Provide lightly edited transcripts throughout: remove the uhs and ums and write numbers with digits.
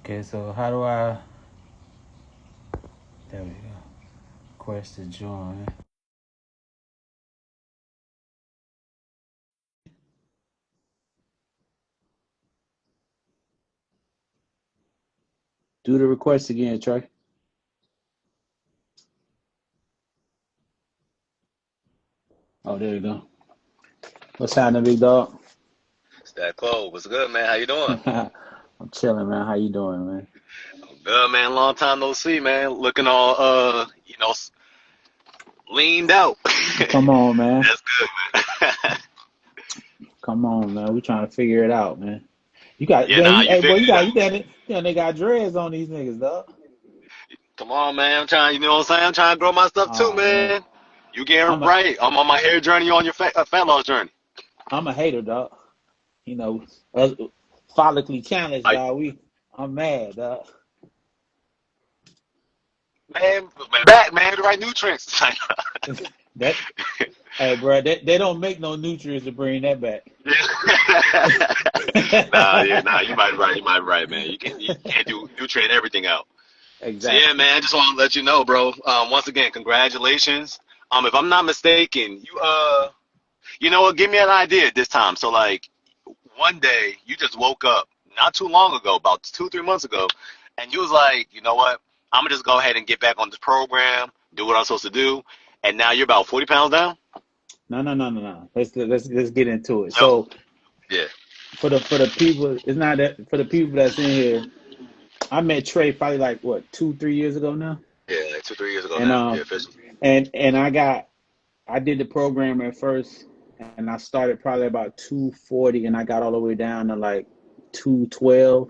Okay, so how do I? There we go. Request to join. Do the request again, Trey. Oh, there you go. What's happening, big dog? That Cole, what's good, man? How you doing? I'm chilling, man. How you doing, man? Good, man. Long time no see, man. Looking all, leaned out. Come on, man. That's good, man. Come on, man. We trying to figure it out, man. You got, Yeah, man, nah, you, you hey, boy, figured you it got, out. you got it. You know, they got dreads on these niggas, dog. Come on, man. I'm trying, you know what I'm saying? I'm trying to grow my stuff too, Oh man, man. You getting I'm a, right. I'm on my hair journey, you on your fat loss journey. I'm a hater, dog. You know, follically challenged, Like, dog. I'm mad, dog. man, back, man. The right nutrients. That, hey, bro, they don't make no nutrients to bring that back. Nah. You might be right. You might be right, man. You can't do nutrient everything out. So yeah, Exactly. man, I just want to let you know, bro. Once again, congratulations. If I'm not mistaken, you know what? Give me an idea this time. So like, one day you just woke up not too long ago, about 2, 3 months ago, and you was like, you know what? I'm gonna just go ahead and get back on this program, do what I'm supposed to do, and now you're about 40 pounds down. No, no, no, no, no. Let's get into it. No. So Yeah. for the people, it's not that for the people that's in here. I met Trey probably like what 2, 3 years ago now, Yeah, like 2, 3 years ago and now. Yeah, officially. I did the program at first, and I started probably about 240, and I got all the way down to like 212.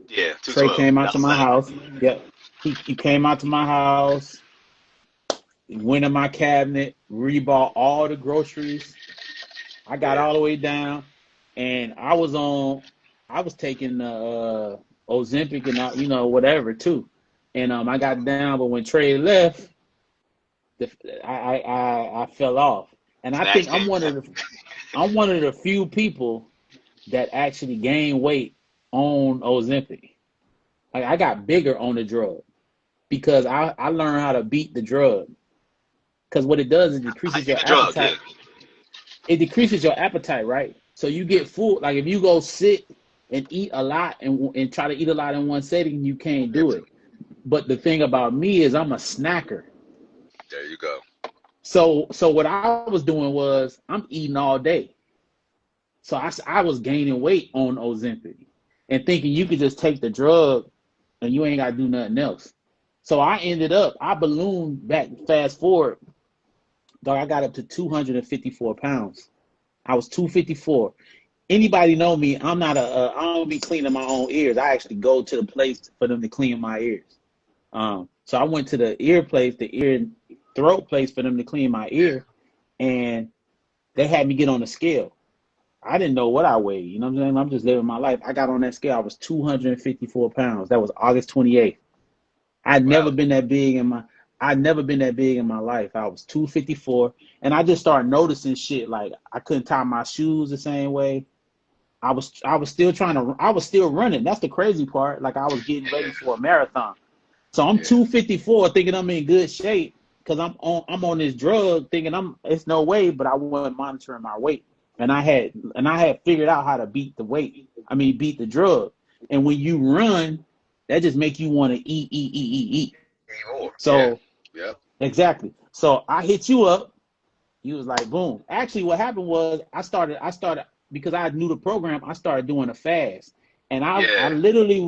Yeah, Trey 212. came out That's to the my same. house. Yep, he came out to my house, went in my cabinet, rebought all the groceries. I got Yeah. all the way down, and I was taking Ozempic and whatever too, and I got down. But when Trey left, the, I fell off, and I think Snatched it. I'm one of the few people that actually gained weight on Ozempic. Like I got bigger on the drug because I learned how to beat the drug. Because what it does is I decreases beat your the drug. Yeah. appetite. It decreases your appetite, right? So you get full. Like if you go sit and eat a lot and try to eat a lot in one setting, you can't do it. But the thing about me is I'm a snacker. There you go. So what I was doing was I'm eating all day. So I was gaining weight on Ozempic and thinking you could just take the drug and you ain't got to do nothing else. So I ballooned back, fast forward, dog, I got up to 254 pounds. I was 254. Anybody know me? I don't be cleaning my own ears. I actually go to the place for them to clean my ears. So I went to the ear place, the ear and throat place for them to clean my Yeah. ear, and they had me get on the scale. I didn't know what I weighed. You know what I'm saying? I'm just living my life. I got on that scale. I was 254 pounds. That was August 28th. I'd never Wow. been that big in my I'd never been that big in my life. I was 254, and I just started noticing shit like I couldn't tie my shoes the same way. I was still running. That's the crazy part. Like I was getting ready Yeah. for a marathon. So I'm Yeah. 254 thinking I'm in good shape because I'm on this drug thinking it's no way, but I wasn't monitoring my weight. And I had figured out how to beat the weight. I mean beat the drug. And when you run, that just make you want to eat, eat, eat, eat, eat. Anymore. Yeah. So Yep. exactly. So I hit you up. You was like, boom. Actually, what happened was I started because I knew the program. I started doing a fast, and I Yeah. literally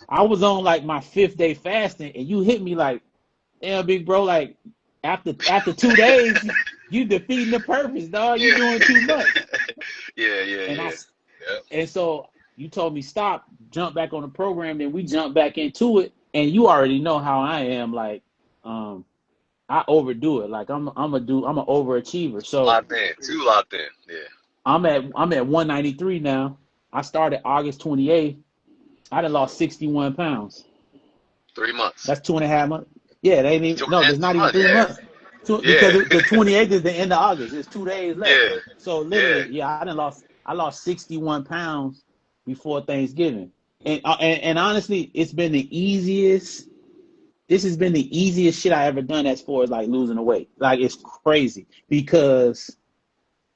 I was on like my fifth day fasting, and you hit me like, damn, big bro, like after 2 days, you defeating the purpose, dog. You Yeah. doing too much, Yeah. Yeah. and I Yeah. Yep. and so you told me stop, jump back on the program. Then we jump back into it, and you already know how I am, like. Um, I overdo it. Like I'm an overachiever. So Locked in. Too locked in. Yeah. I'm at 193 now. I started August 28th. I done lost 61 pounds. 3 months. That's 2.5 months. Yeah, they ain't even, Two and no, a half, there's not even 3 months. 3 months. Because Yeah. the 28th is the end of August. There's 2 days left. Yeah. So Yeah. literally, yeah, I lost 61 pounds before Thanksgiving. And honestly, it's been the easiest. This has been the easiest shit I ever done as far as like losing the weight. Like it's crazy because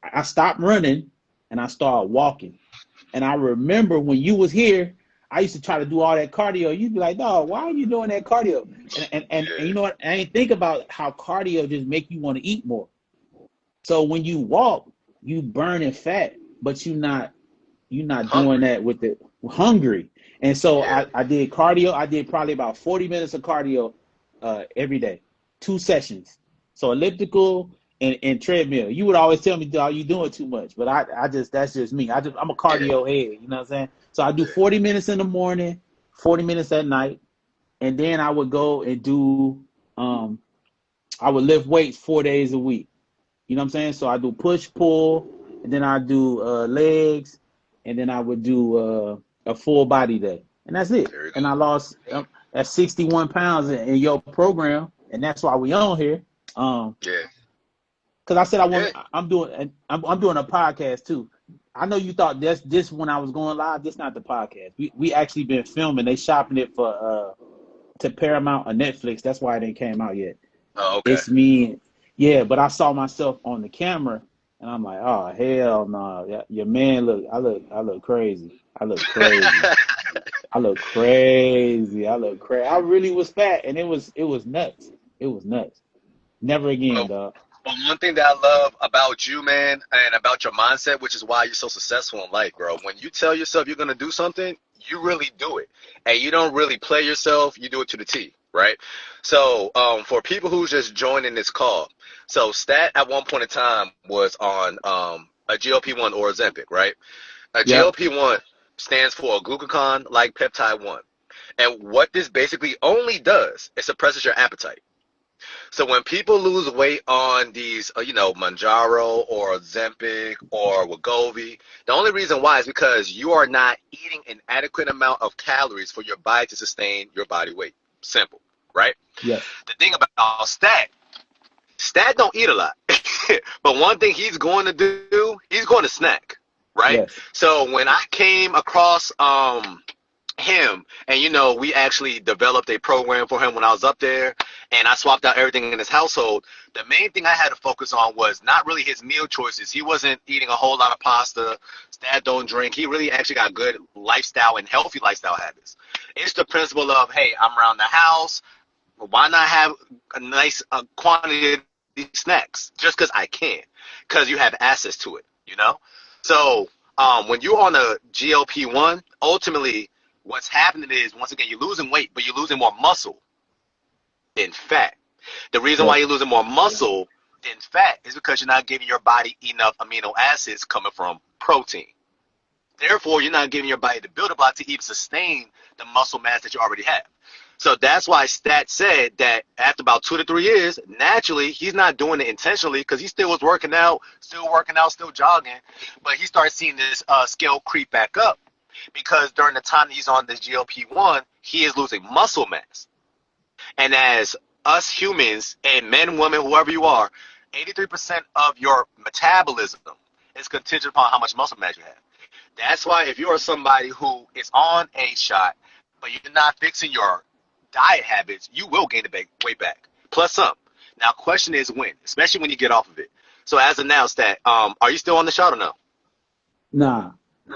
I stopped running and I started walking. And I remember when you was here, I used to try to do all that cardio. You'd be like, "Dog, why are you doing that cardio?" And you know what? I ain't think about how cardio just make you want to eat more. So when you walk, you burning fat, but you're not doing Hungry. that with the hungry. And so Yeah. I did cardio. I did probably about 40 minutes of cardio every day, 2 sessions. So elliptical and treadmill. You would always tell me, dog, you doing too much. But I just that's just me. I'm a Yeah. cardio head, you know what I'm saying? So I do Yeah. 40 minutes in the morning, 40 minutes at night, and then I would go and do I would lift weights 4 days a week. You know what I'm saying? So I do push pull, and then I do legs, and then I would do a full body day, and that's it. There you And go. I lost at 61 pounds in your program, and that's why we on here. Yeah. Because I said I want. Yeah. I'm doing a podcast too. I know you thought that's this when I was going live. This not the podcast. We actually been filming. They shopping it for to Paramount or Netflix. That's why it ain't came out yet. Oh, okay. It's me. Yeah, but I saw myself on the camera and I'm like, oh hell no. Yeah, your man I look crazy. I look crazy. I look crazy. I look crazy. I really was fat and it was nuts. It was nuts. Never again, Well, dog. But one thing that I love about you, man, and about your mindset, which is why you're so successful in life, bro, when you tell yourself you're going to do something, you really do it. And you don't really play yourself, you do it to the T, right? So for people who's just joining this call, so Stat at one point in time was on a GLP-1 or Ozempic, right? A Yep. GLP-1 stands for a glucagon-like peptide 1. And what this basically only does, it suppresses your appetite. So when people lose weight on these, Manjaro or Ozempic or Wegovy, the only reason why is because you are not eating an adequate amount of calories for your body to sustain your body weight. Simple, right? Yes. The thing about Stat don't eat a lot. But one thing he's going to do, he's going to snack, right? Yes. So when I came across him, and we actually developed a program for him when I was up there, and I swapped out everything in his household. The main thing I had to focus on was not really his meal choices. He wasn't eating a whole lot of pasta. Dad don't drink. He really actually got good lifestyle and healthy lifestyle habits. It's the principle of, hey, I'm around the house, why not have a nice quantity of these snacks just because I can, because you have access to it. So when you're on a GLP-1, ultimately what's happening is, once again, you're losing weight, but you're losing more muscle than fat. The reason why Yes. you're losing more muscle than fat is because you're not giving your body enough amino acids coming from protein. Therefore, you're not giving your body the building block to even sustain the muscle mass that you already have. So that's why Stat said that after about 2 to 3 years, naturally, he's not doing it intentionally because he still was working out, still jogging. But he started seeing this scale creep back up because during the time that he's on this GLP-1, he is losing muscle mass. And as us humans, and men, women, whoever you are, 83% of your metabolism is contingent upon how much muscle mass you have. That's why if you are somebody who is on a shot, but you're not fixing your diet habits, you will gain the weight back, plus some. Now, question is when, especially when you get off of it. So as announced that, are you still on the shot or no? Nah.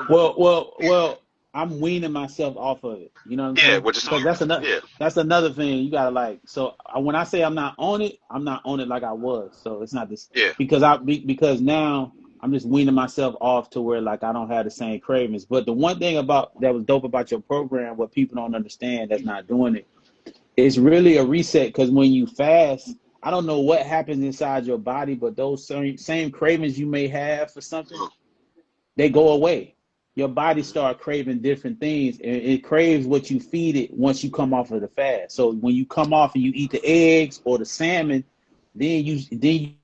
Well. I'm weaning myself off of it. You know what I'm Yeah, saying? which is Because that's another yeah, that's another thing you gotta like. So when I say I'm not on it like I was. So it's not this yeah. because now I'm just weaning myself off to where like I don't have the same cravings. But the one thing about that was dope about your program, what people don't understand that's not doing it, it's really a reset. Because when you fast, I don't know what happens inside your body, but those same cravings you may have for something, they go away. Your body start craving different things, and it craves what you feed it once you come off of the fast. So when you come off and you eat the eggs or the salmon, then you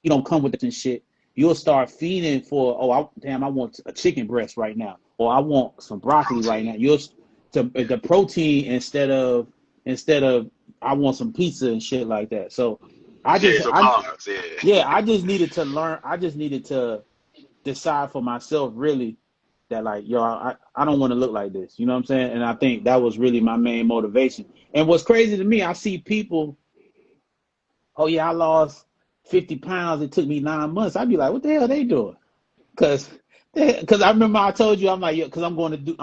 don't come with it and shit. You'll start feeding for, I want a chicken breast right now, or I want some broccoli right Protein. now. You'll to the protein instead of I want some pizza and shit like that. So I just Yeah, so I carbs, yeah yeah. I just needed to learn. I just needed to decide for myself really that like, yo, I don't want to look like this. You know what I'm saying? And I think that was really my main motivation. And what's crazy to me, I see people, oh yeah, I lost 50 pounds. It took me 9 months. I'd be like, what the hell they doing? Cause, cause I remember I told you I'm like, yo, cause I'm going to do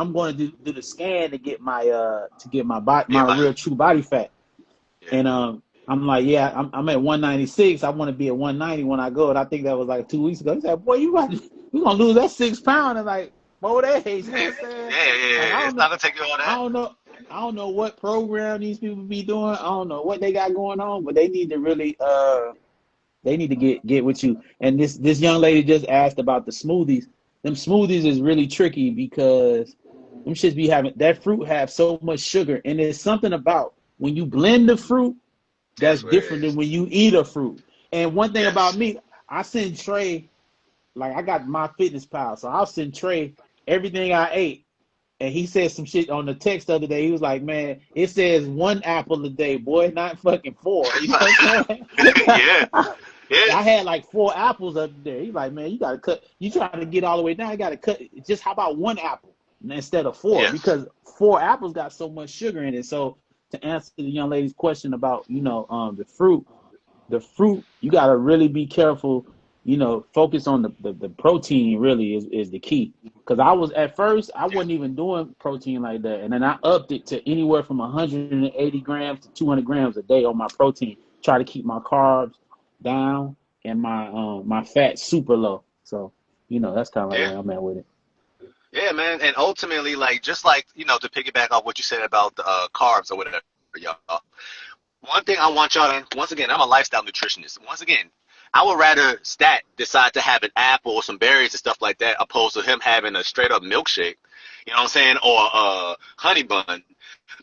the scan to get my body, Yeah, my real true body fat. yeah, And I'm like, yeah, I'm at 196. I want to be at 190 when I go. And I think that was like 2 weeks ago. He said, boy, you gonna lose that 6 pounds in like 4 days. You know yeah, what I'm saying? yeah, Like yeah. It's not gonna take you all I that. don't know, I don't know what program these people be doing. I don't know what they got going on, but they need to really they need to get with you. And this young lady just asked about the smoothies. Them smoothies is really tricky because them shits be having that fruit have so much sugar, and there's something about when you blend the fruit that's That's what it different than is. when you eat a fruit. And one thing about Yes. me, I send Trey, like I got my fitness pal, so I'll send Trey everything I ate. And he said some shit on the text the other day. He was like, man, it says 1 apple a day, boy, not fucking four. You know what I'm saying? Yeah. I Yes. had like 4 apples up there. He's like, man, you gotta cut. You trying to get all the way down? You gotta cut. Just how about 1 apple instead of four? Yes. Because 4 apples got so much sugar in it. So to answer the young lady's question about the fruit, you gotta really be careful. Focus on the protein. Really is the key. Because I was at first I Yeah. wasn't even doing protein like that, and then I upped it to anywhere from 180 grams to 200 grams a day on my protein. Try to keep my carbs down and my fat super low. So that's kind of like Yeah. where I'm at with it. Yeah, man. And ultimately, like, just like, to piggyback off what you said about the carbs or whatever, y'all. One thing I want y'all to, once again, I'm a lifestyle nutritionist. Once again, I would rather Stat decide to have an apple or some berries and stuff like that opposed to him having a straight up milkshake, you know what I'm saying, or a honey bun.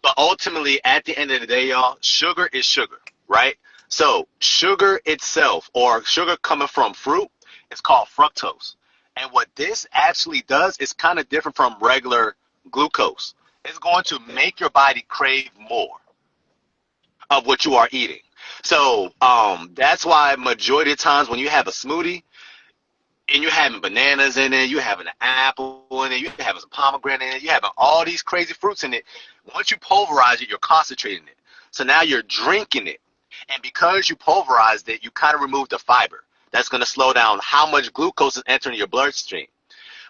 But ultimately, at the end of the day, y'all, sugar is sugar, right? So sugar itself, or sugar coming from fruit, is called fructose. And what this actually does is kind of different from regular glucose. It's going to make your body crave more of what you are eating. So that's why majority of times when you have a smoothie and you're having bananas in it, you're having an apple in it, you're having some pomegranate in it, you're having all these crazy fruits in it. Once you pulverize it, you're concentrating it. So now you're drinking it. And because you pulverized it, you kind of remove the fiber. That's going to slow down how much glucose is entering your bloodstream.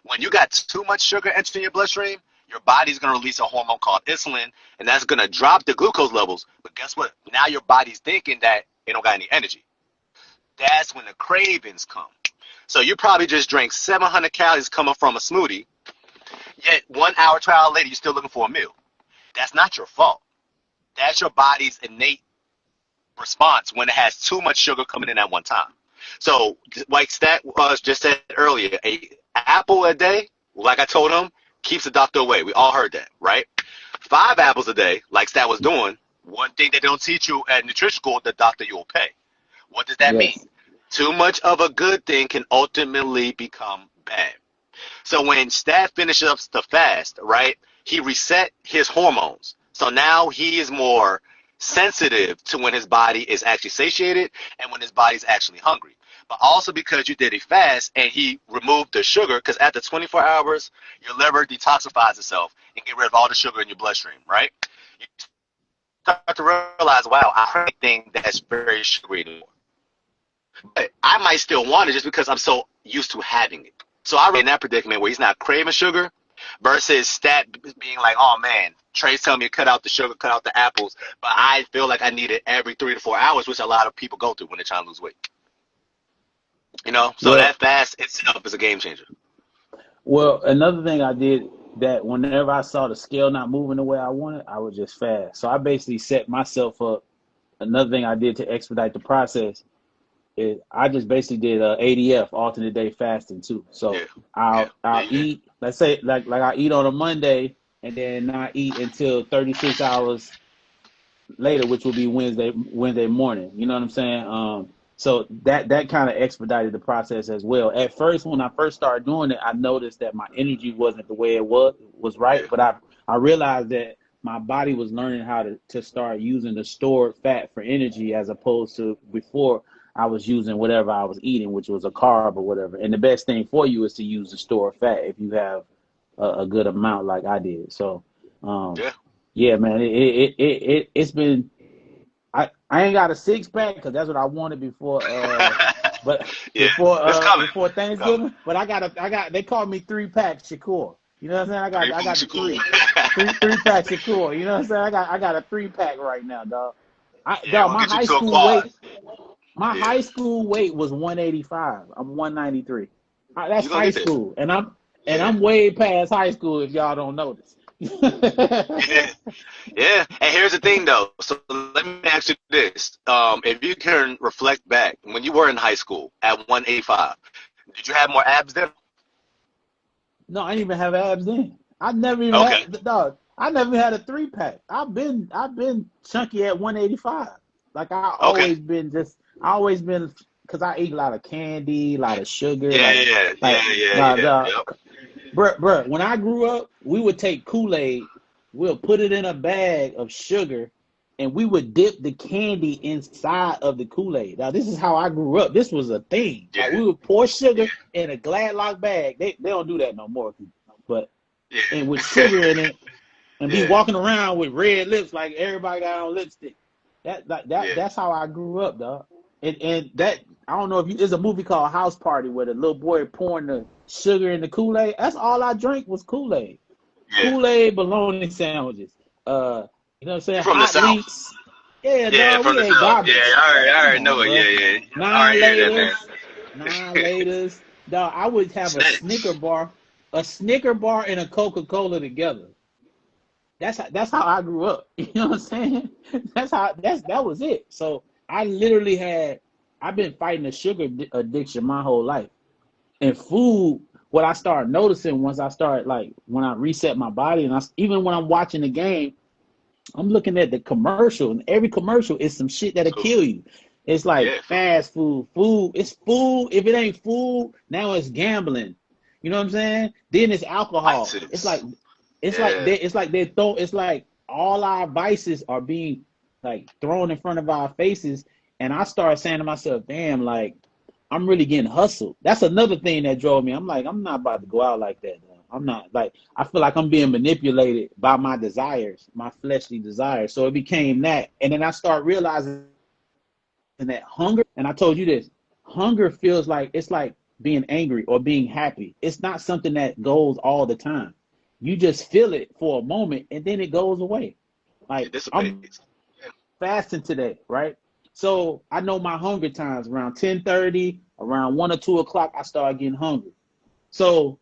When you got too much sugar entering your bloodstream, your body's going to release a hormone called insulin, and that's going to drop the glucose levels. But guess what? Now your body's thinking that it don't got any energy. That's when the cravings come. So you probably just drank 700 calories coming from a smoothie, yet 1 hour, 2 hours later, you're still looking for a meal. That's not your fault. That's your body's innate response when it has too much sugar coming in at one time. So, like Stat just said earlier, a apple a day, like I told him, keeps the doctor away. We all heard that, right? 5 apples a day, like Stat was doing, one thing they don't teach you at nutrition school, the doctor you will pay. What does that mean? Yes. Too much of a good thing can ultimately become bad. So when Stat finishes up the fast, right, he reset his hormones. So now he is more sensitive to when his body is actually satiated and when his body is actually hungry. But also because you did a fast and he removed the sugar, because after 24 hours, your liver detoxifies itself and get rid of all the sugar in your bloodstream, right? You start to realize, wow, I have anything that's very sugary anymore. But I might still want it just because I'm so used to having it. So I in that predicament where he's not craving sugar versus Stat being like, oh man, Trey's telling me to cut out the sugar, cut out the apples, but I feel like I need it every 3 to 4 hours, which a lot of people go through when they're trying to lose weight. So Well, that fast itself is a game changer. another thing I did that whenever I saw the scale not moving the way I wanted, I would just fast. So I basically set myself up. Another thing I did to expedite the process is I just basically did ADF, alternate day fasting too. Yeah, So yeah, yeah, I'll you did. eat, let's say like I eat on a Monday and then not eat until 36 hours later, which will be Wednesday morning. You know what I'm saying? So that kind of expedited the process as well. At first, when I first started doing it, I noticed that my energy wasn't the way it was right, Yeah, but I realized that my body was learning how to start using the stored fat for energy as opposed to before I was using whatever I was eating, which was a carb or whatever. And the best thing for you is to use the stored fat if you have a good amount like I did. So, um, Yeah. yeah, man, it's been. I ain't got a six pack because that's what I wanted before. But Yeah. It's coming. before It's coming. Thanksgiving. But I got. They call me 3-pack Shakur. You know what I'm saying? Three I from got the Shakur. three pack Shakur. You know what I'm saying? I got a 3-pack right now, dog. Yeah, Dog, we'll get you to a quad. Yeah. my high school weight was 185. I'm 193. That's You're gonna high get there. school, and Yeah. I'm way past high school. If y'all don't notice. Yeah. Yeah. And here's the thing though. So let me ask you this. If you can reflect back when you were in high school at 185, did you have more abs then? No, I didn't even have abs then. I never even Okay. had dog. I never had a 3-pack. I've been chunky at 185. Like Okay. I always been because I eat a lot of candy, a lot of sugar, Yeah, yeah, like yeah, yeah, yeah. the Yep. bruh. When I grew up, we would take Kool-Aid, we'll put it in a bag of sugar, and we would dip the candy inside of the Kool-Aid. Now this is how I grew up. This was a thing. Like Yeah, we would pour yeah, sugar in a Gladlock bag. They don't do that no more. But and with yeah. sugar in it and be Yeah, walking around with red lips like everybody got on lipstick. yeah. That's how I grew up, dog. And that I don't know if you there's a movie called House Party where the little boy pouring the sugar in the Kool-Aid. That's all I drank was Kool-Aid. Yeah. Kool-Aid bologna sandwiches. You know what I'm You saying? from the Hot South? links. Yeah, Yeah, dog, from we the ate South. Yeah, garbage. I Come already on, know it. Yeah, bro. yeah. I Nine already hear that, man. laters, nine laters. Dog, I would have Snacks. A Snicker bar and a Coca-Cola together. That's how I grew up. You know what I'm saying? That was it. So I literally I've been fighting a sugar addiction my whole life. And food, what I started noticing once I started like when I reset my body and even when I'm watching the game, I'm looking at the commercial and every commercial is some shit that'll Food. kill you. It's like Yeah, food. fast food, it's food. If it ain't food, now it's gambling. You know what I'm saying? Then it's alcohol. Vices. Yeah. It's like all our vices are being like thrown in front of our faces. And I started saying to myself, damn, like I'm really getting hustled. That's another thing that drove me. I'm like, I'm not about to go out like that. Though. I'm not like I feel like I'm being manipulated by my desires, my fleshly desires. So it became that. And then I start realizing that hunger, and I told you this, hunger feels like it's like being angry or being happy. It's not something that goes all the time. You just feel it for a moment and then it goes away. It Like I'm dissipates. Yeah. fasting today, right? So I know my hunger times around 10:30, around 1 or 2 o'clock, I start getting hungry. So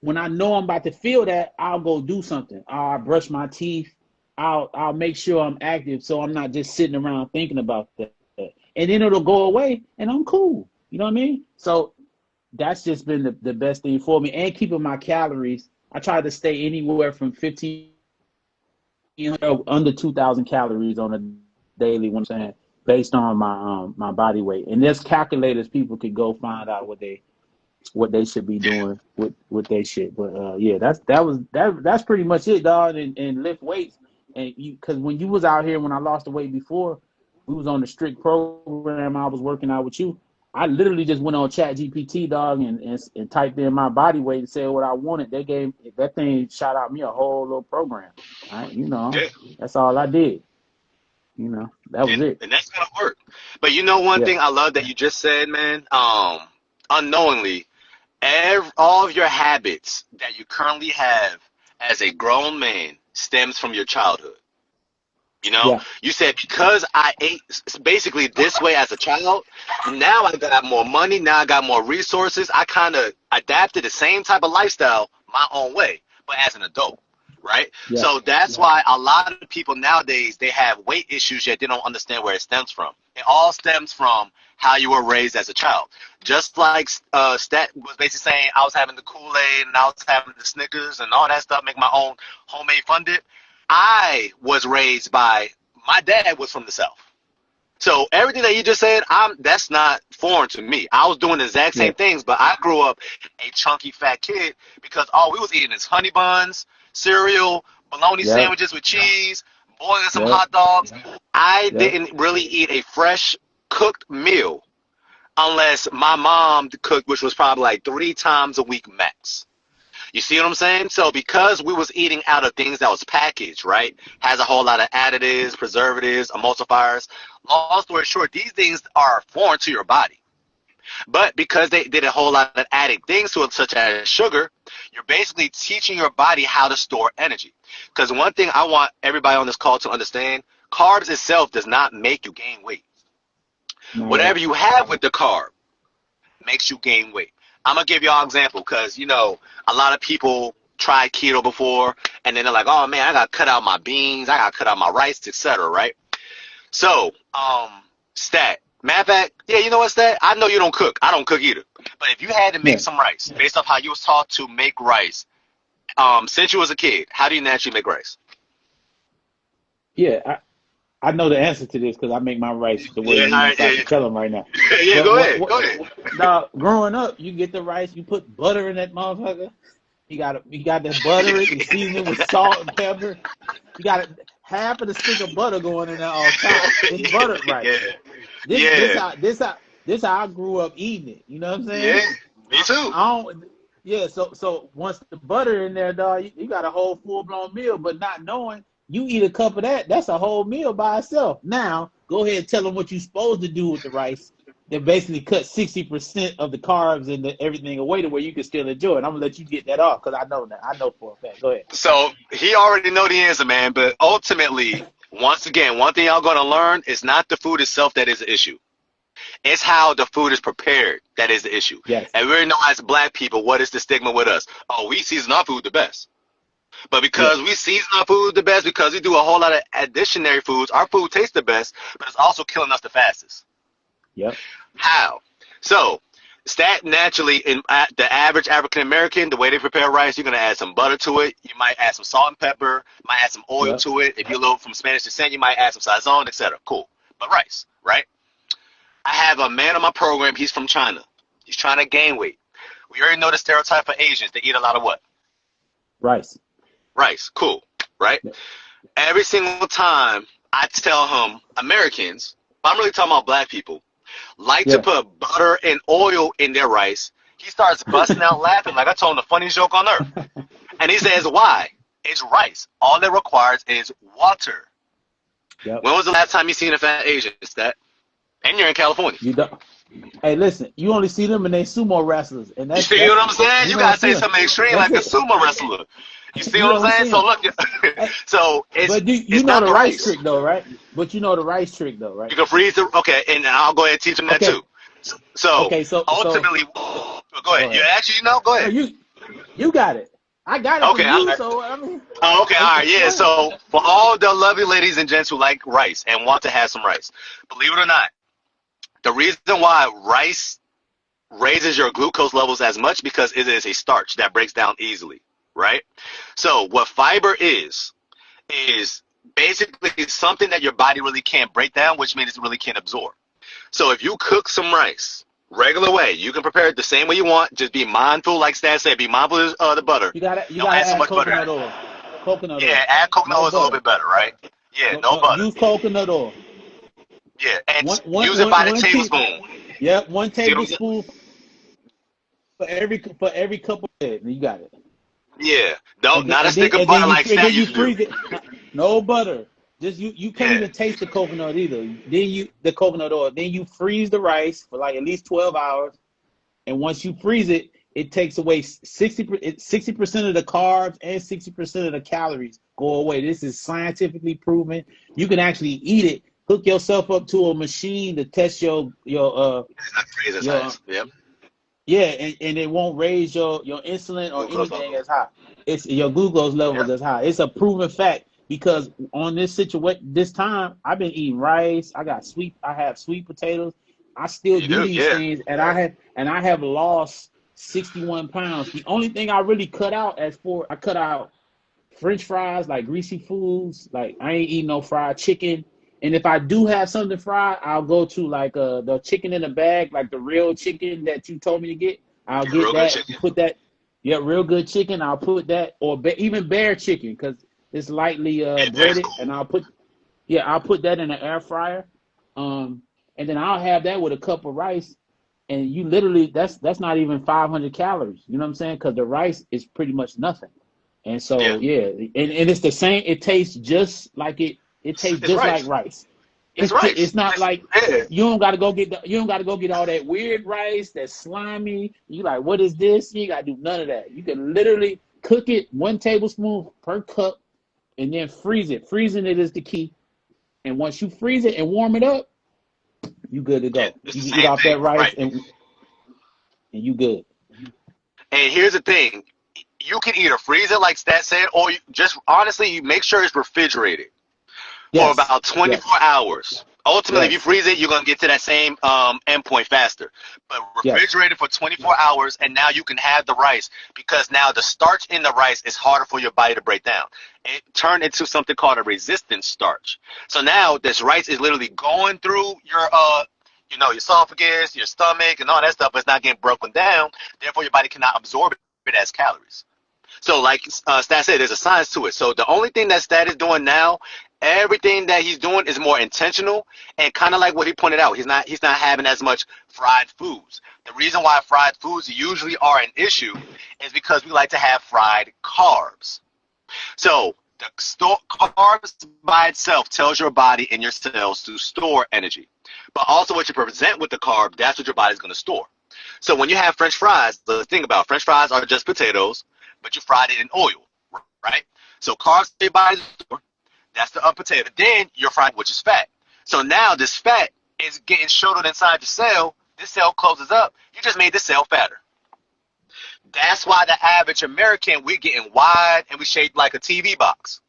when I know I'm about to feel that, I'll go do something. I'll brush my teeth. I'll make sure I'm active so I'm not just sitting around thinking about that. And then it'll go away and I'm cool. You know what I mean? So that's just been the best thing for me. And keeping my calories. I try to stay anywhere from 1,500 under 2,000 calories on a daily, what I'm saying, based on my body weight. And there's calculators people could go find out what they should be Yeah. doing with their shit. But yeah, that's pretty much it, dog. And lift weights. And you, because when you was out here, when I lost the weight before, we was on the strict program. I was working out with you. I literally just went on Chat GPT, dog, and typed in my body weight and said what I wanted. They gave that thing shot out me a whole little program. Right, Yeah. that's all I did. That was it. And that's gonna work. But you know one Yeah, thing I love that you just said, man. Unknowingly, all of your habits that you currently have as a grown man stems from your childhood. You know, yeah, you said because I ate basically this way as a child, now I got more money, now I got more resources. I kind of adapted the same type of lifestyle my own way, but as an adult, right? yeah, So that's why a lot of people nowadays they have weight issues yet they don't understand where it stems from. It all stems from how you were raised as a child. Just like Stat was basically saying, I was having the Kool-Aid and I was having the Snickers and all that stuff, make my own homemade fun dip. I was raised by my dad was from the South. So everything that you just said, that's not foreign to me. I was doing the exact yeah, same things, but I grew up a chunky fat kid because all we was eating is honey buns, cereal, bologna yeah, sandwiches with cheese, boiling some yeah, hot dogs. I yeah, didn't really eat a fresh cooked meal unless my mom cooked, which was probably like 3 times a week max. You see what I'm saying? So because we was eating out of things that was packaged, right, has a whole lot of additives, preservatives, emulsifiers. Long story short, these things are foreign to your body. But because they did a whole lot of added things to it, such as sugar, you're basically teaching your body how to store energy. Because one thing I want everybody on this call to understand, carbs itself does not make you gain weight. Not at Whatever all. you have with the carb makes you gain weight. I'm gonna give y'all an example because a lot of people tried keto before and then they're like, oh man, I gotta cut out my beans, I gotta cut out my rice, etc. Right? So, Stat, matter of fact, yeah, you know what, Stat? I know you don't cook. I don't cook either. But if you had to make Yeah, some rice based off how you was taught to make rice, since you was a kid, how do you naturally make rice? yeah. I know the answer to this because I make my rice the way Yeah, all you right, about to yeah, tell them right now. yeah. But Go ahead, go ahead. now growing up, you get the rice, you put butter in that motherfucker. You got to butter it and season it with salt and pepper. You got half of the stick of butter going in there all the time. It's buttered Yeah, rice. This this yeah, how this how this how I grew up eating it. You know what I'm saying? yeah. Me too. I don't. Yeah. So once the butter in there, dog, you got a whole full blown meal. But not knowing you eat a cup of that, that's a whole meal by itself. Now go ahead and tell them what you're supposed to do with the rice. They basically cut 60% of the carbs and everything away to where you can still enjoy it. I'm gonna let you get that off because I know that. I know for a fact. Go ahead. So he already know the answer, man. But ultimately, once again, one thing y'all gonna learn is not the food itself that is the issue. It's how the food is prepared that is the issue. Yes. And we already know as black people, what is the stigma with us? Oh, we season our food the best. But Yeah. because we season our food the best, because we do a whole lot of additionary foods, our food tastes the best, but it's also killing us the fastest. Yep. How? So, stat naturally, in the average African American, the way they prepare rice, you're going to add some butter to it. You might add some salt and pepper. Might add some oil Yep. to it. If you're a little from Spanish descent, you might add some sazon, etc. Cool. But rice, right? I have a man on my program. He's from China. He's trying to gain weight. We already know the stereotype for Asians. They eat a lot of what? Rice. Rice. Cool. Right? Yep. Every single time I tell him, Americans, I'm really talking about black people, like to Yeah. put butter and oil in their rice, he starts busting out laughing like I told him the funniest joke on earth. And he says, why? It's rice. All it requires is water. Yep. When was the last time you seen a fat Asian? That? And you're in California. You don't. Hey, listen. You only see them and they sumo wrestlers, and You that's see what I'm saying? you You don't gotta see say them. something extreme That's like a it. sumo wrestler. You see You what I'm don't saying? see So them. look, Hey, so but you it's know not the the rice rice. trick though, right? But you know the rice trick though, right? You can freeze the okay, and I'll go ahead and teach them that Okay. too. So Okay. So ultimately, go go ahead. You ahead. actually, go No, ahead. you got it. I got it Okay, from all you. right. So I mean, Oh, okay, all right, go yeah. ahead. So for all the lovely ladies and gents who like rice and want to have some rice, believe it or not, the reason why rice raises your glucose levels as much because it is a starch that breaks down easily, right? So what fiber is basically something that your body really can't break down, which means it really can't absorb. So if you cook some rice regular way, you can prepare it the same way you want. Just be mindful, like Stan said, be mindful of the butter. You Don't gotta add so add much butter. coconut oil. Coconut Yeah, oil. add coconut No oil is a little butter. bit better, right? Yeah, No, no no. butter. Use coconut oil. Yeah, and One one use it one by the one tea. tablespoon. Yep. One You see what I'm saying? tablespoon for every cup of bread. You got it. Yeah, don't not a stick of And then butter like and then Stat you used to do. freeze it. No butter. Just you can't Yeah, even taste the coconut either. The coconut oil. Then you freeze the rice for like at least 12 hours. And once you freeze it, it takes away 60% of the carbs and 60% of the calories go away. This is scientifically proven. You can actually eat it. Hook yourself up to a machine to test it's not freezing your size. Yep, yeah, and it won't raise your insulin or glucose anything level. as high. It's your glucose levels Yep, as high. It's a proven fact because on this situation, this time I've been eating rice. I have sweet potatoes. I still you do do. these Yeah, things, and I have lost 61 pounds. The only thing I really cut out I cut out French fries, like greasy foods. Like I ain't eating no fried chicken. And if I do have something fried, I'll go to like the chicken in a bag, like the real chicken that you told me to get. I'll yeah, get real good that, chicken. put that, yeah, real good chicken. I'll put that, or even bear chicken because it's lightly Yeah, that's breaded, and cool. I'll put that in the air fryer. Um, and then I'll have that with a cup of rice, and you literally that's not even 500 calories. You know what I'm saying? Because the rice is pretty much nothing. And Yeah, so yeah, and it's the same. It tastes just like it tastes it's just like rice. rice. It's It's rice. not like Yeah. you don't gotta go get all that weird rice that's slimy. You like, what is this? You gotta do none of that. You can literally cook it 1 tablespoon per cup and then freeze it. Freezing it is the key. And once you freeze it and warm it up, you good to Yeah, go. it's You the can eat same off thing. that rice Right. and you good. And here's the thing. You can either freeze it like Stat said, or you just honestly, you make sure it's refrigerated for Yes. about 24 Yes. hours. Ultimately, if you Yes. freeze it, you're going to get to that same endpoint faster. But Yes. refrigerated for 24 hours, and now you can have the rice because now the starch in the rice is harder for your body to break down. It turned into something called a resistant starch. So now this rice is literally going through your esophagus, your stomach, and all that stuff, but it's not getting broken down. Therefore, your body cannot absorb it as calories. So, like Stat said, there's a science to it. So, the only thing that Stat is doing now, everything that he's doing is more intentional and kind of like what he pointed out. He's not having as much fried foods. The reason why fried foods usually are an issue is because we like to have fried carbs. So, the carbs by itself tells your body and your cells to store energy. But also, what you present with the carb, that's what your body's going to store. So when you have French fries, the thing about French fries are just potatoes, but you fried it in oil, right? So carbs your body store, that's the potato. Then you're frying, which is fat. So now this fat is getting shuttled inside your cell. This cell closes up. You just made the cell fatter. That's why the average American, we're getting wide and we shaped like a TV box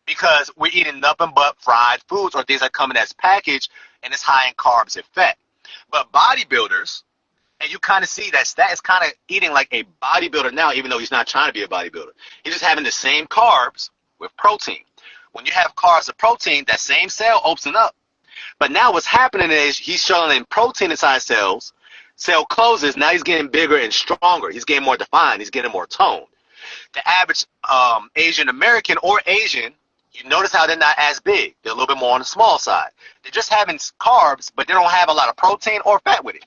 because we're eating nothing but fried foods or things that come in as packaged and it's high in carbs and fat. But bodybuilders, and you kind of see that Stat is kind of eating like a bodybuilder now, even though he's not trying to be a bodybuilder. He's just having the same carbs with protein. When you have carbs and protein, that same cell opens up. But now what's happening is he's showing in protein inside cells. Cell closes. Now he's getting bigger and stronger. He's getting more defined. He's getting more toned. The average Asian American or Asian, you notice how they're not as big. They're a little bit more on the small side. They're just having carbs, but they don't have a lot of protein or fat with it.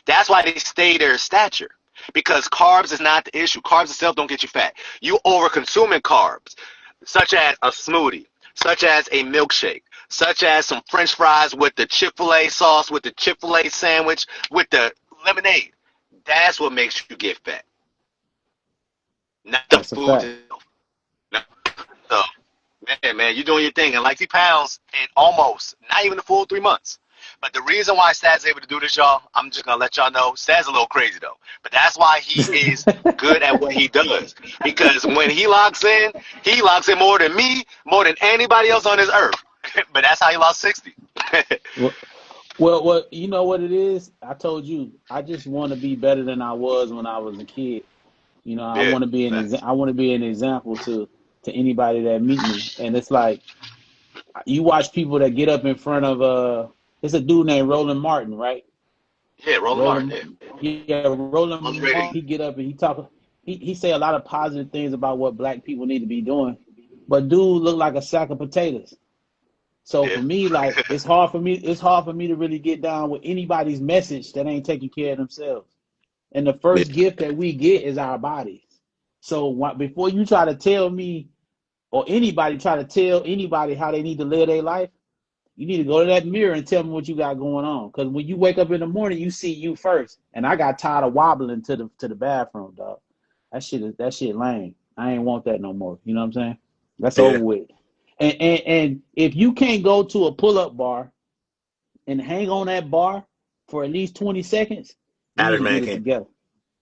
That's why they stay their stature. Because carbs is not the issue. Carbs itself don't get you fat. You over consuming carbs, such as a smoothie, such as a milkshake, such as some French fries with the Chick-fil-A sauce, with the Chick-fil-A sandwich, with the lemonade. That's what makes you get fat, not the That's a food fact. itself. No. So, man, you're doing your thing. And like 60 pounds in almost, not even a full 3 months. But the reason why Stat's able to do this, y'all, I'm just gonna let y'all know, Stat's a little crazy though. But that's why he is good at what he does. Because when he locks in more than me, more than anybody else on this earth. But that's how he lost 60. Well, well, you know what it is? I told you, I just want to be better than I was when I was a kid. You know, I Yeah, want to be facts. I want to be an example to anybody that meet me. And it's like you watch people that get up in front of it's a dude named Roland Martin, right? Yeah, Roland Martin. Roland, Yeah, yeah, Roland Martin. underrated. He get up and he say a lot of positive things about what black people need to be doing, but dude look like a sack of potatoes. So Yeah, for me, like it's hard for me to really get down with anybody's message that ain't taking care of themselves. And the yeah, first gift that we get is our bodies. So before you try to tell me or anybody try to tell anybody how they need to live their life, you need to go to that mirror and tell me what you got going on. Because when you wake up in the morning, you see you first. And I got tired of wobbling to the bathroom, dog. That shit lame. I ain't want that no more. You know what I'm saying? That's over yeah. with. And if you can't go to a pull up bar and hang on that bar for at least 20 seconds, you need Average to man get it can't. together.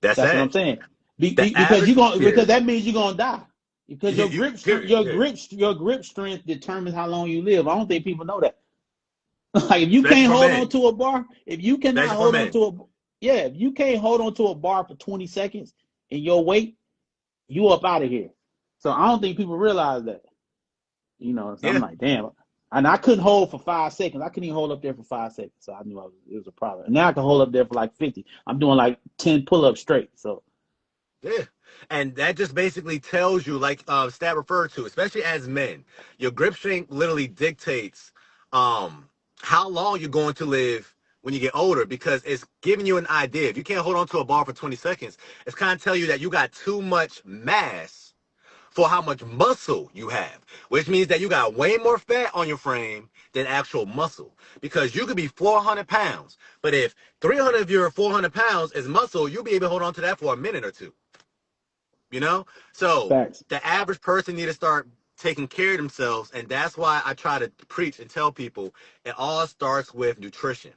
That's That's what I'm it. saying. The Because average. Yeah. that means you're gonna die. Because You, period. Yeah. your grip strength determines how long you live. I don't think people know that. Like if you Especially can't for hold on men. to a bar, if you cannot Especially for hold on men. to a yeah, if you can't hold on to a bar for 20 seconds in your weight, you up out of here. So I don't think people realize that. So I'm Yeah. like, damn. And I couldn't hold for 5 seconds. I couldn't even hold up there for 5 seconds. So I knew it was a problem. And now I can hold up there for like 50. I'm doing like 10 pull-ups straight. So Yeah. And that just basically tells you, like Stat referred to, especially as men, your grip strength literally dictates um how long you're going to live when you get older because it's giving you an idea. If you can't hold on to a bar for 20 seconds, it's kind of telling you that you got too much mass for how much muscle you have, which means that you got way more fat on your frame than actual muscle. Because you could be 400 pounds, but if 300 of your 400 pounds is muscle, you'll be able to hold on to that for a minute or two. You know? So Facts. the average person need to start taking care of themselves, and that's why I try to preach and tell people it all starts with nutrition.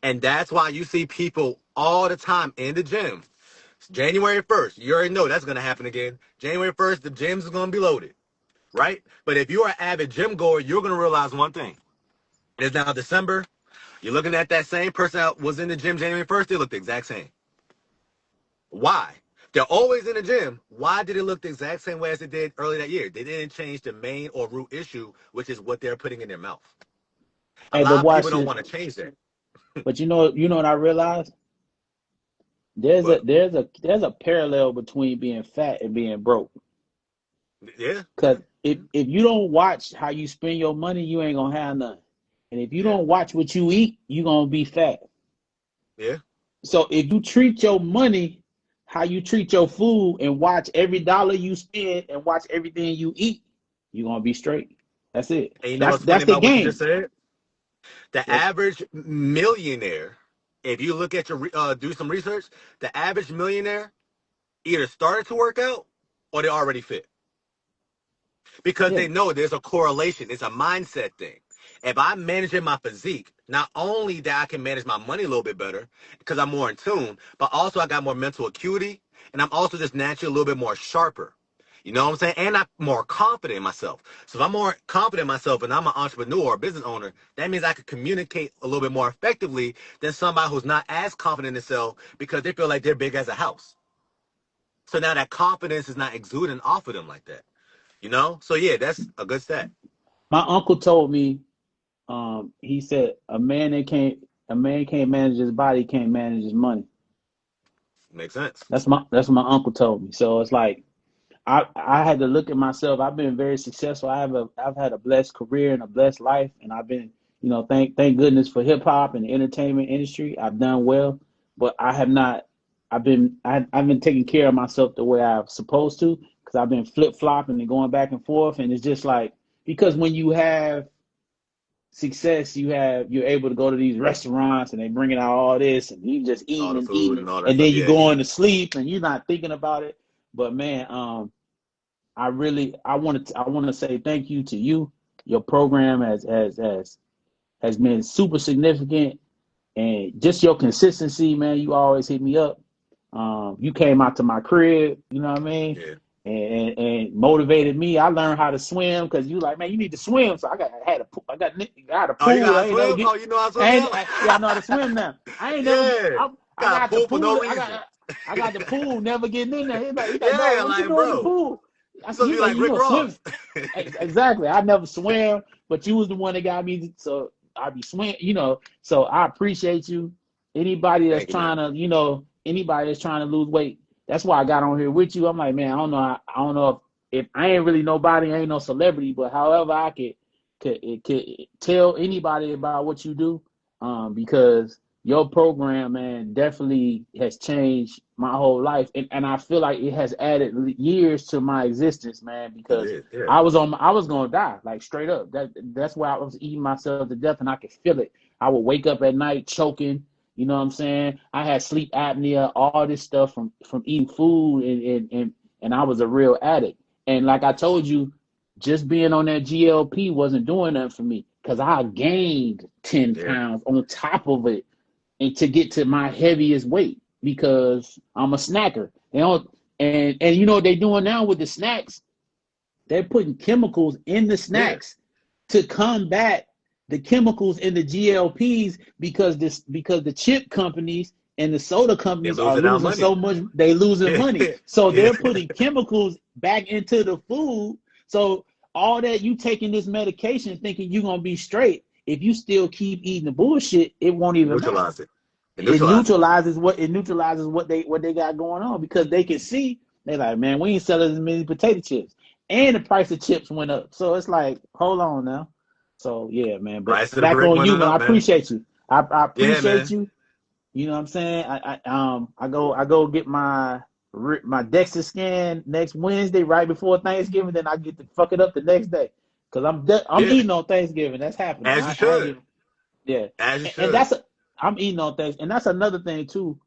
And that's why you see people all the time in the gym. January 1st, you already know that's going to happen again. January 1st, the gyms is going to be loaded, right? But if you're an avid gym goer, you're going to realize one thing. It's now December. You're looking at that same person that was in the gym January 1st, they look the exact same. Why? They're always in the gym. Why did it look the exact same way as it did early that year? They didn't change the main or root issue, which is what they're putting in their mouth. A Hey, but lot of people watch don't this. want to change that. But you know what I realized? But There's a parallel between being fat and being broke. yeah, Cause if you don't watch how you spend your money, you ain't gonna have none. And if you yeah, don't watch what you eat, you gonna be fat. yeah. So if you treat your money how you treat your food and watch every dollar you spend and watch everything you eat, you're gonna be straight. That's it. And you know That's what's funny that's the about what you just game. said? The Yep. average millionaire, if you look at your do some research, the average millionaire either started to work out or they already fit because Yeah. they know there's a correlation. It's a mindset thing. If I'm managing my physique, not only that I can manage my money a little bit better because I'm more in tune, but also I got more mental acuity and I'm also just naturally a little bit more sharper. You know what I'm saying? And I'm more confident in myself. So if I'm more confident in myself and I'm an entrepreneur or business owner, that means I can communicate a little bit more effectively than somebody who's not as confident in themselves because they feel like they're big as a house. So now that confidence is not exuding off of them like that. You know? So yeah, that's a good stat. My uncle told me, he said a man can't manage his body, can't manage his money. Makes sense. That's what my uncle told me. So it's like I had to look at myself. I've been very successful. I've had a blessed career and a blessed life, and I've been, thank goodness for hip hop and the entertainment industry. I've done well, but I have not. I've been taking care of myself the way I'm supposed to because I've been flip flopping and going back and forth, and it's just like because when you have success, you're able to go to these restaurants and they bringing out all this and you just All eating the and food eating and all that and stuff. then you Yeah, going yeah. to sleep and you're not thinking about it. But man, I want to say thank you to you. Your program has been super significant, and just your consistency, man. You always hit me up. You came out to my crib, you know what I mean, Yeah. and motivated me. I learned how to swim because you like, man, you need to swim. So I had a Oh, you pool. got I to ain't never swim? get. Oh, you know how to swim now? Yeah, I know how to swim now. I ain't never. Yeah. I Got got the pulled for no pool. reason. I got the pool. Never getting in there. He like, bro, Yeah, what you like, doing in the bro. pool? I You said, supposed to be like you Rick gonna swim? Ross. Exactly. I never swam, but you was the one that got me. So I be swim. So I appreciate you. Anybody that's Thank you, trying man. to, anybody that's trying to lose weight. That's why I got on here with you. I'm like, man, I don't know. I don't know if I ain't really nobody, I ain't no celebrity, but however I could tell anybody about what you do, because your program, man, definitely has changed my whole life, and I feel like it has added years to my existence, man, It because did. Yeah. I was gonna die, like straight up. That's why I was eating myself to death, and I could feel it. I would wake up at night choking. You know what I'm saying? I had sleep apnea, all this stuff from eating food, and I was a real addict. And like I told you, just being on that GLP wasn't doing that for me because I gained 10 Yeah. pounds on top of it and to get to my heaviest weight because I'm a snacker. They don't, and you know what they're doing now with the snacks? They're putting chemicals in the Yeah. snacks to combat the chemicals in the GLPs because the chip companies and the soda They're companies are losing our losing money. so much, they losing Yeah. money. So Yeah. they're putting chemicals back into the food. So all that you taking this medication thinking you're gonna be straight, if you still keep eating the bullshit, it won't even matter. Neutralize it. And neutralize it. It neutralizes what they got going on because they can see they're like, man, we ain't selling as many potato chips. And the price of chips went up. So it's like, hold on now. So yeah, man. But Price of the back brick on you, went man. I up, man. appreciate you. I Yeah, appreciate man. you. You know what I'm saying? I go get my DEXA scan next Wednesday right before Thanksgiving. Then I get to fuck it up the next day because I'm Yeah, eating on Thanksgiving. That's happening. as you I ain't should. even yeah. As you And should. I'm eating on Thanksgiving, and that's another thing too.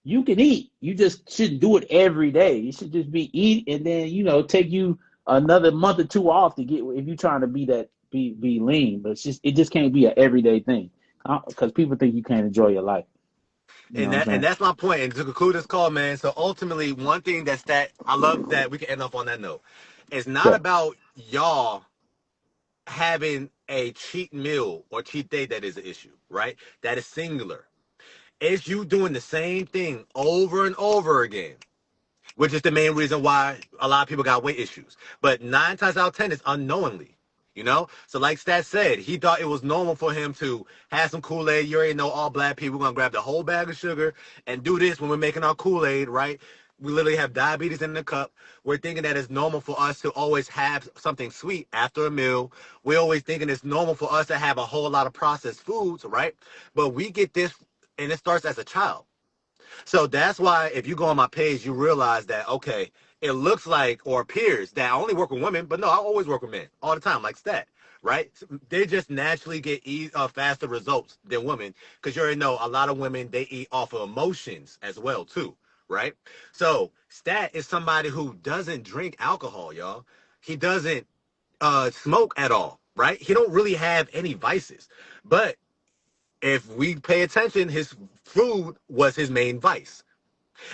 You can eat. You just shouldn't do it every day. You should just be eat and then take you another month or two off to get if you're trying to be lean. But it just can't be an everyday thing because people think you can't enjoy your life. You know And what I'm saying? that's my point. And to conclude this call, man. So ultimately, one thing that I love that we can end up on that note. It's not Yeah. about y'all having a cheat meal or cheat day that is an issue, right? That is singular. It's you doing the same thing over and over again, which is the main reason why a lot of people got weight issues. But 9 times out of 10 is unknowingly, you know? So like Stat said, he thought it was normal for him to have some Kool-Aid. You already know all black people are going to grab the whole bag of sugar and do this when we're making our Kool-Aid, right? We literally have diabetes in the cup. We're thinking that it's normal for us to always have something sweet after a meal. We're always thinking it's normal for us to have a whole lot of processed foods, right? But we get this, and it starts as a child. So that's why if you go on my page, you realize that, okay, it looks like or appears that I only work with women, but no, I always work with men all the time, like Stat, right? They just naturally get faster results than women because you already know a lot of women, they eat off of emotions as well, too, right? So Stat is somebody who doesn't drink alcohol, y'all. He doesn't smoke at all, right? He don't really have any vices. But if we pay attention, his food was his main vice.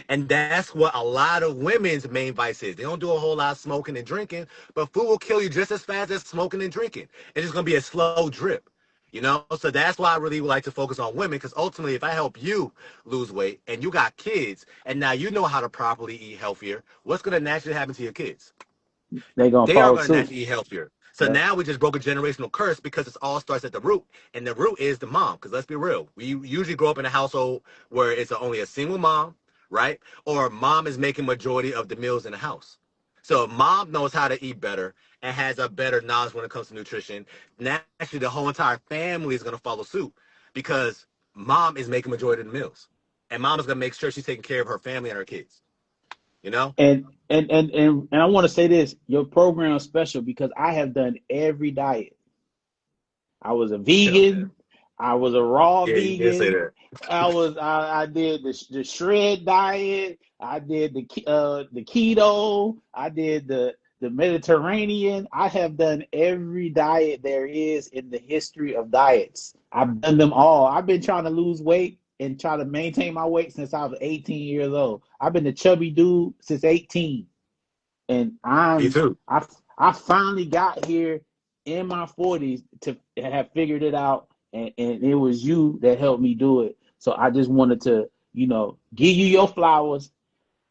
And that's what a lot of women's main vice is. They don't do a whole lot of smoking and drinking, but food will kill you just as fast as smoking and drinking. It's just going to be a slow drip. You know, so that's why I really would like to focus on women because ultimately, if I help you lose weight and you got kids and now you know how to properly eat healthier, what's going to naturally happen to your kids? They gonna They are follow going to suit. naturally eat healthier. So Yep. now we just broke a generational curse because it all starts at the root. And the root is the mom. Because let's be real, we usually grow up in a household where it's only a single mom, right? Or mom is making majority of the meals in the house. So if mom knows how to eat better and has a better knowledge when it comes to nutrition, naturally the whole entire family is going to follow suit because mom is making majority of the meals. And mom is going to make sure she's taking care of her family and her kids, you know? And I want to say this: your program is special because I have done every diet. I was a Chill, man. vegan. I was a raw Yeah, you did say vegan. that. I did the shred diet. I did the keto. I did the Mediterranean. I have done every diet there is in the history of diets. I've done them all. I've been trying to lose weight and try to maintain my weight since I was 18 years old. I've been a chubby dude since 18, and Me too. I finally got here in my 40s to have figured it out, and it was you that helped me do it. So I just wanted to, give you your flowers,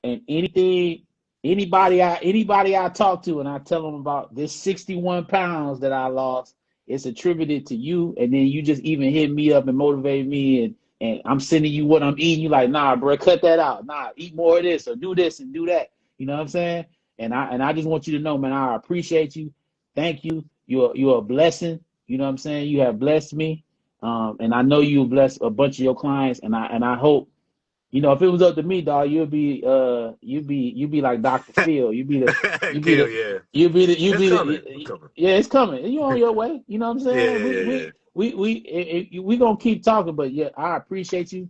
and anybody I talk to and I tell them about this 61 pounds that I lost, it's attributed to you, and then you just even hit me up and motivate me, and I'm sending you what I'm eating. You like, nah, bro, cut that out. Nah, eat more of this or do this and do that. You know what I'm saying? And I just want you to know, man, I appreciate you. Thank you. You're a blessing. You know what I'm saying? You have blessed me. And I know you bless a bunch of your clients, and I hope, if it was up to me, dog, you'd be like Dr. Phil. You'd be the you be Kill, the yeah. you be the you It's be coming. It's the coming. yeah, it's coming. You on your way. You know what I'm Yeah, saying? yeah, We yeah. we we gonna keep talking, but yeah, I appreciate you.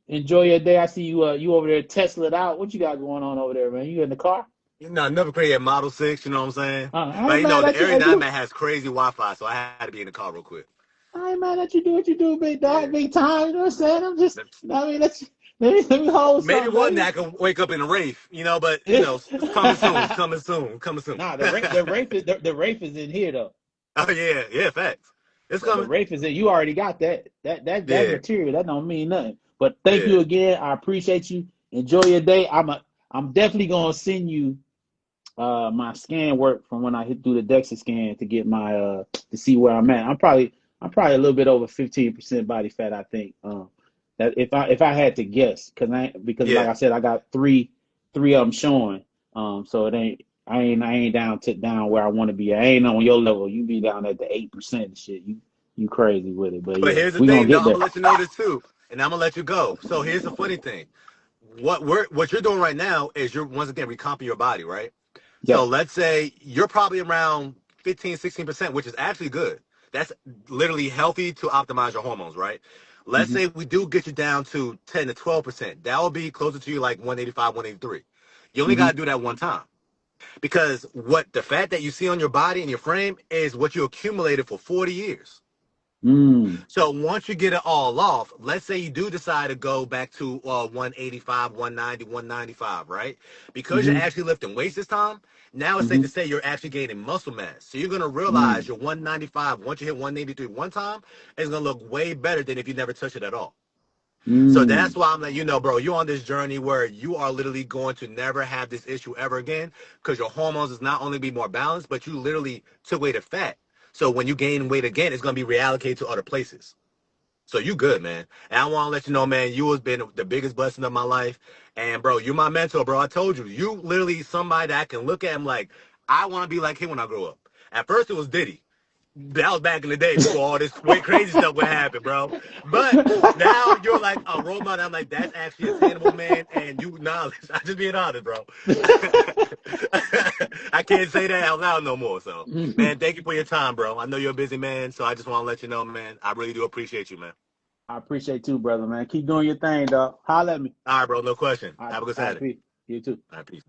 Enjoy your day. I see you over there Tesla it out. What you got going on over there, man? You in the car? You know, I never created a Model 6, you know what I'm saying? I But, ain't you know, mad the at you. area Hey, that I'm dude. at has crazy Wi-Fi, so I had to be in the car real quick. I ain't mad at you. Do what you do, big dog, Yeah. big time. You know what I'm saying? I'm just, I mean, let me hold Maybe something, one day baby. I can wake up in a Wraith, you know, but, you know, it's coming soon. It's coming soon. Coming soon. Nah, the Wraith is in here though. Oh, yeah. Yeah, facts. It's The coming. Wraith is in. You already got that Yeah. material. That don't mean nothing. But thank Yeah. you again. I appreciate you. Enjoy your day. I'm definitely gonna send you my scan work from when I hit through the DEXA scan to get my to see where I'm at. I'm probably a little bit over 15% body fat. I think that if I had to guess, because like Yeah. I said, I got three of them showing. So it ain't. I ain't down where I want to be. I ain't on your level. You be down at the 8% and shit. You crazy with it, but But yeah, here's the we gonna thing, though. get I'm there. gonna let you know this too, and I'm gonna let you go. So here's the funny thing. What you're doing right now is you're once again recomping your body, right? So Yep. let's say you're probably around 15, 16%, which is actually good. That's literally healthy to optimize your hormones, right? Let's Hmm. say we do get you down to 10 to 12%. That will be closer to you like 185, 183. You only got Hmm. to do that one time. Because what the fat that you see on your body and your frame is what you accumulated for 40 years. Mm. So once you get it all off, let's say you do decide to go back to 185, 190, 195, right? Because you're Hmm. actually lifting weights this time, now it's safe to Hmm. say you're actually gaining muscle mass. So you're going to realize Mm. your 195, once you hit 183 one time, it's going to look way better than if you never touch it at all. So that's Mm. why I'm like, bro, you're on this journey where you are literally going to never have this issue ever again because your hormones is not only be more balanced, but you literally took away the fat. So when you gain weight again, it's going to be reallocated to other places. So you good, man. And I want to let you know, man, you has been the biggest blessing of my life. And bro, you're my mentor, bro. I told you, you literally somebody that I can look at him like, I want to be like him when I grow up. At first it was Diddy. That was back in the day before all this crazy stuff would happen, bro. But now you're like a role model. I'm like, that's actually attainable, man. And you knowledge. I'm just being honest, bro. I can't say that out loud no more. So, man, thank you for your time, bro. I know you're a busy man, so I just want to let you know, man. I really do appreciate you, man. I appreciate you, brother, man. Keep doing your thing, dog. Holla at me. All right, bro. No question. All right, Have a good all right, Saturday. peace. You too. All right, peace.